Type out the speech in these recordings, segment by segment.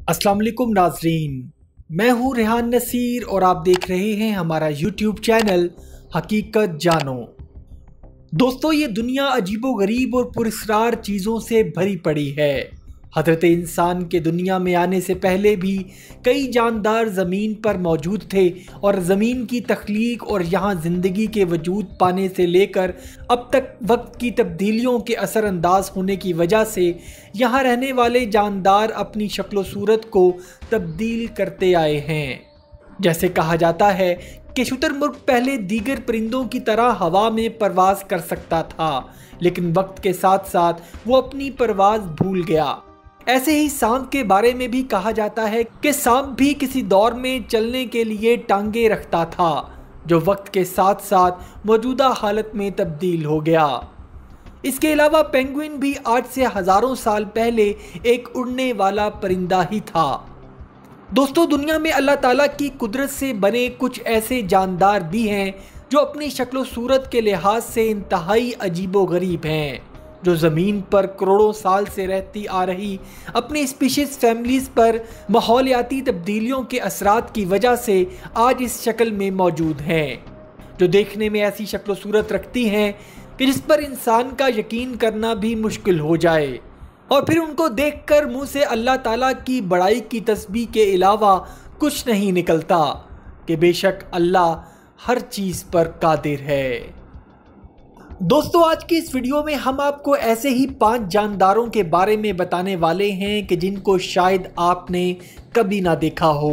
अस्सलाम वालेकुम नाजरीन, मैं हूँ रेहान नसीर और आप देख रहे हैं हमारा यूट्यूब चैनल हकीकत जानो। दोस्तों, ये दुनिया अजीबोगरीब और पुरस्कार चीज़ों से भरी पड़ी है। हज़रत इंसान के दुनिया में आने से पहले भी कई जानदार ज़मीन पर मौजूद थे और ज़मीन की तख्लीक और यहाँ ज़िंदगी के वजूद पाने से लेकर अब तक वक्त की तब्दीलियों के असरअंदाज होने की वजह से यहाँ रहने वाले जानदार अपनी शक्ल सूरत को तब्दील करते आए हैं। जैसे कहा जाता है कि शुतुरमुर्ग पहले दीगर परिंदों की तरह हवा में परवाज़ कर सकता था, लेकिन वक्त के साथ साथ वो अपनी परवाज़ भूल गया। ऐसे ही सांप के बारे में भी कहा जाता है कि सांप भी किसी दौर में चलने के लिए टांगे रखता था, जो वक्त के साथ साथ मौजूदा हालत में तब्दील हो गया। इसके अलावा पेंगुइन भी आज से हज़ारों साल पहले एक उड़ने वाला परिंदा ही था। दोस्तों, दुनिया में अल्लाह ताला की कुदरत से बने कुछ ऐसे जानदार भी हैं जो अपनी शक्ल सूरत के लिहाज से इंतहाई अजीबोगरीब हैं, जो ज़मीन पर करोड़ों साल से रहती आ रही अपनी स्पीशीज़ फैमिलीज़ पर माहौलियाती तब्दीलियों के असरात की वजह से आज इस शक्ल में मौजूद हैं, जो देखने में ऐसी शक्ल सूरत रखती हैं कि जिस पर इंसान का यकीन करना भी मुश्किल हो जाए, और फिर उनको देखकर मुंह से अल्लाह ताला की बड़ाई की तस्बीह के अलावा कुछ नहीं निकलता कि बेशक अल्लाह हर चीज़ पर कादिर है। दोस्तों, आज की इस वीडियो में हम आपको ऐसे ही 5 जानदारों के बारे में बताने वाले हैं कि जिनको शायद आपने कभी ना देखा हो,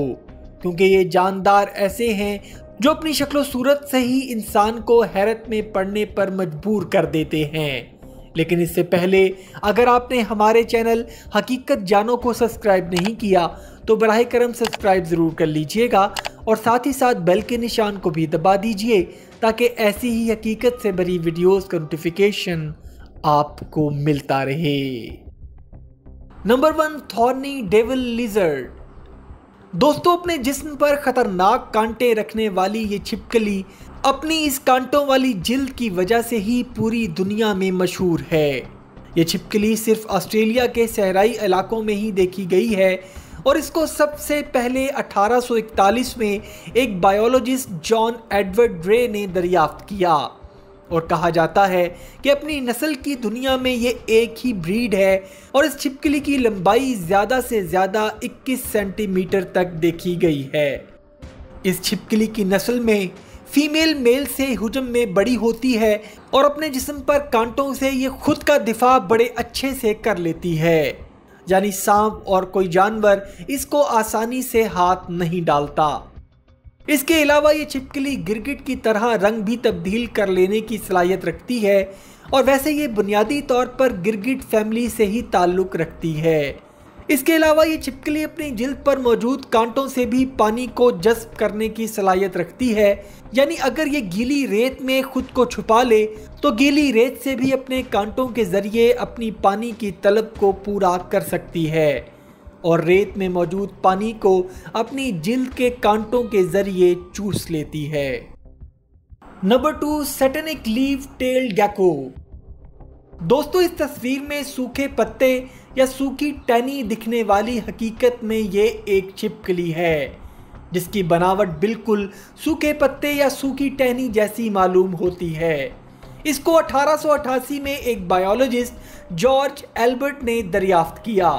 क्योंकि ये जानदार ऐसे हैं जो अपनी शक्ल सूरत से ही इंसान को हैरत में पड़ने पर मजबूर कर देते हैं। लेकिन इससे पहले अगर आपने हमारे चैनल हकीकत जानो को सब्सक्राइब नहीं किया तो बराह करम सब्सक्राइब ज़रूर कर लीजिएगा और साथ ही साथ बेल के निशान को भी दबा दीजिए ताकि ऐसी ही हकीकत से भरी वीडियोस का नोटिफिकेशन आपको मिलता रहे। Number 1, thorny devil lizard. दोस्तों, अपने जिस्म पर खतरनाक कांटे रखने वाली ये छिपकली अपनी इस कांटों वाली जिल्द की वजह से ही पूरी दुनिया में मशहूर है। ये छिपकली सिर्फ ऑस्ट्रेलिया के सहराई इलाकों में ही देखी गई है और इसको सबसे पहले 1841 में एक बायोलॉजिस्ट जॉन एडवर्ड रे ने दरियाफ्त किया, और कहा जाता है कि अपनी नस्ल की दुनिया में ये एक ही ब्रीड है और इस छिपकली की लंबाई ज़्यादा से ज़्यादा 21 सेंटीमीटर तक देखी गई है। इस छिपकली की नस्ल में फीमेल मेल से हुजम में बड़ी होती है और अपने जिस्म पर कांटों से ये खुद का दिफा बड़े अच्छे से कर लेती है, यानी सांप और कोई जानवर इसको आसानी से हाथ नहीं डालता। इसके अलावा ये छिपकली गिरगिट की तरह रंग भी तब्दील कर लेने की सलाहियत रखती है, और वैसे ये बुनियादी तौर पर गिरगिट फैमिली से ही ताल्लुक़ रखती है। इसके अलावा ये छिपकली अपनी जिल्द पर मौजूद कांटों से भी पानी को जज़्ब करने की सलाहियत रखती है, यानी अगर ये गीली रेत में खुद को छुपा ले तो गीली रेत से भी अपने कांटों के ज़रिए अपनी पानी की तलब को पूरा कर सकती है और रेत में मौजूद पानी को अपनी जिल्द के कांटों के ज़रिए चूस लेती है। Number 2, satanic leaf tailed gecko. दोस्तों, इस तस्वीर में सूखे पत्ते या सूखी टहनी दिखने वाली हकीकत में ये एक छिपकली है, जिसकी बनावट बिल्कुल सूखे पत्ते या सूखी टहनी जैसी मालूम होती है। इसको 1888 में एक बायोलॉजिस्ट जॉर्ज एल्बर्ट ने दरियाफ्त किया।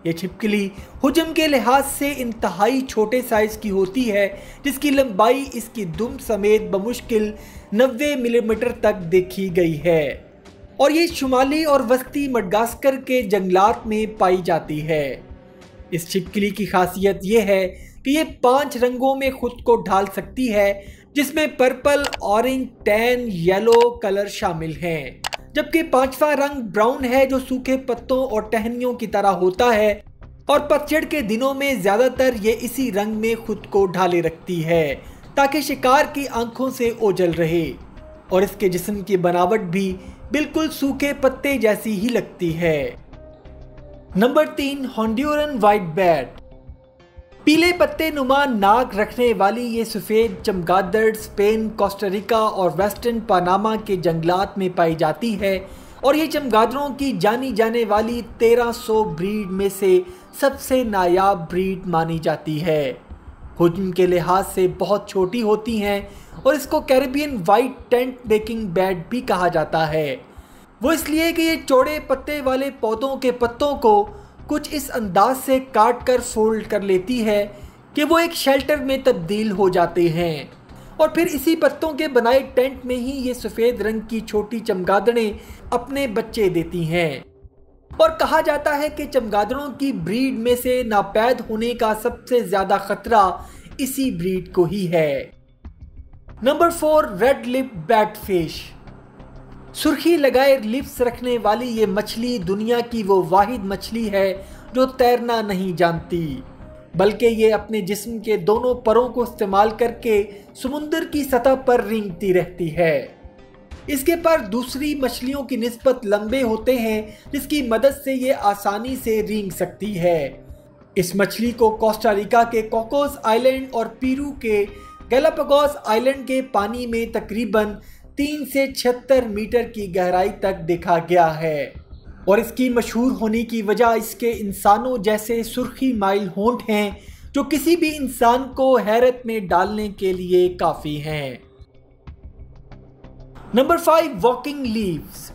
ये छिपकली हुजम के लिहाज से इंतहाई छोटे साइज की होती है, जिसकी लंबाई इसकी दुम समेत बमुश्किल 90 मिलीमीटर तक देखी गई है, और ये शुमाली और वस्ती मडगास्कर के जंगलात में पाई जाती है। इस छिपकली की खासियत ये है कि ये 5 रंगों में खुद को ढाल सकती है, जिसमें purple, orange, tan, yellow colour शामिल हैं, जबकि 5वां रंग ब्राउन है जो सूखे पत्तों और टहनियों की तरह होता है, और पतझड़ के दिनों में ज़्यादातर ये इसी रंग में खुद को ढाले रखती है ताकि शिकार की आंखों से ओझल रहे, और इसके जिस्म की बनावट भी बिल्कुल सूखे पत्ते जैसी ही लगती है। Number 3, Honduran white bat. पीले पत्ते नुमा नाक रखने वाली ये सफ़ेद चमगादड़ स्पेन, कोस्टारिका और वेस्टर्न पनामा के जंगलात में पाई जाती है, और ये चमगादड़ों की जानी जाने वाली 1300 ब्रीड में से سب سے نایاب بریڈ مانی جاتی ہے۔ حجم کے لحاظ سے بہت چھوٹی ہوتی ہیں اور اس کو Caribbean white tent making bat بھی کہا جاتا ہے۔ وہ اس لیے کہ یہ چوڑے پتے والے پودوں کے پتوں کو کچھ اس انداز سے کاٹ کر فولڈ کر لیتی ہے کہ وہ ایک شیلٹر میں تبدیل ہو جاتے ہیں، اور پھر اسی پتوں کے بنائے ٹینٹ میں ہی یہ سفید رنگ کی چھوٹی چمگادڑیں اپنے بچے دیتی ہیں۔ اور کہا جاتا ہے کہ چمگادڑوں کی بریڈ میں سے ناپید ہونے کا سب سے زیادہ خطرہ اسی بریڈ کو ہی ہے۔ Number 4، red lip bat fish. سرخی لگائے لپس رکھنے والی یہ مچھلی دنیا کی وہ واحد مچھلی ہے جو تیرنا نہیں جانتی، بلکہ یہ اپنے جسم کے دونوں پروں کو استعمال کر کے سمندر کی سطح پر رینگتی رہتی ہے۔ اس کے پر دوسری مچھلیوں کی نسبت لمبے ہوتے ہیں، جس کی مدد سے یہ آسانی سے رینگ سکتی ہے۔ اس مچھلی کو کوسٹا ریکا کے کوکوس آئلینڈ اور پیرو کے گیلاپاگوس آئلینڈ کے پانی میں تقریباً 3 سے 76 میٹر کی گہرائی تک دیکھا گیا ہے، اور اس کی مشہور ہونے کی وجہ اس کے انسانوں جیسے سرخی مائل ہونٹ ہیں جو کسی بھی انسان کو حیرت میں ڈالنے کے لیے کافی ہیں۔ Number 5، walking leaves.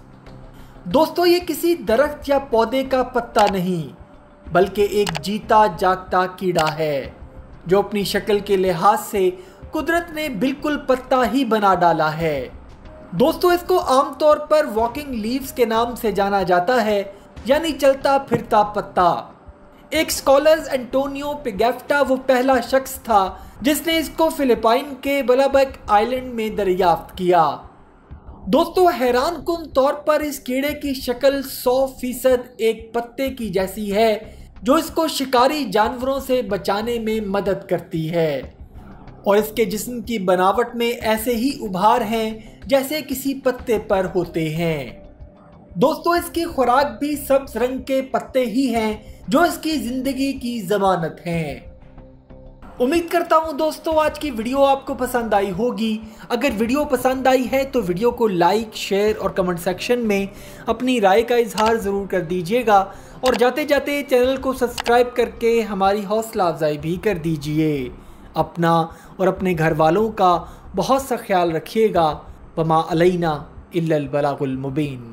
دوستو، یہ کسی درخت یا پودے کا پتا نہیں بلکہ ایک جیتا جاگتا کیڑا ہے جو اپنی شکل کے لحاظ سے قدرت نے بالکل پتا ہی بنا ڈالا ہے۔ دوستو، اس کو عام طور پر واکنگ لیوز کے نام سے جانا جاتا ہے، یعنی چلتا پھرتا پتا۔ ایک اسکالر انٹونیو پیگیفٹا وہ پہلا شخص تھا جس نے اس کو فلپائن کے بلابک آئلینڈ میں دریافت کیا۔ دوستو، حیران کن طور پر اس کیڑے کی شکل 100% ایک پتے کی جیسی ہے جو اس کو شکاری جانوروں سے بچانے میں مدد کرتی ہے، اور اس کے جسم کی بناوٹ میں ایسے ہی ابھار ہیں جیسے کسی پتے پر ہوتے ہیں۔ دوستو، اس کی خوراک بھی سبز رنگ کے پتے ہی ہیں جو اس کی زندگی کی ضمانت ہیں۔ امید کرتا ہوں دوستو آج کی ویڈیو آپ کو پسند آئی ہوگی۔ اگر ویڈیو پسند آئی ہے تو ویڈیو کو لائک، شیئر اور کمنٹ سیکشن میں اپنی رائے کا اظہار ضرور کر دیجیے گا، اور جاتے جاتے چینل کو سبسکرائب کر کے ہماری حوصلہ افزائی بھی کر دیجیے۔ اپنا اور اپنے گھر والوں کا بہت سا خیال رکھیے گا۔ وما علینا الا البلاغ المبین۔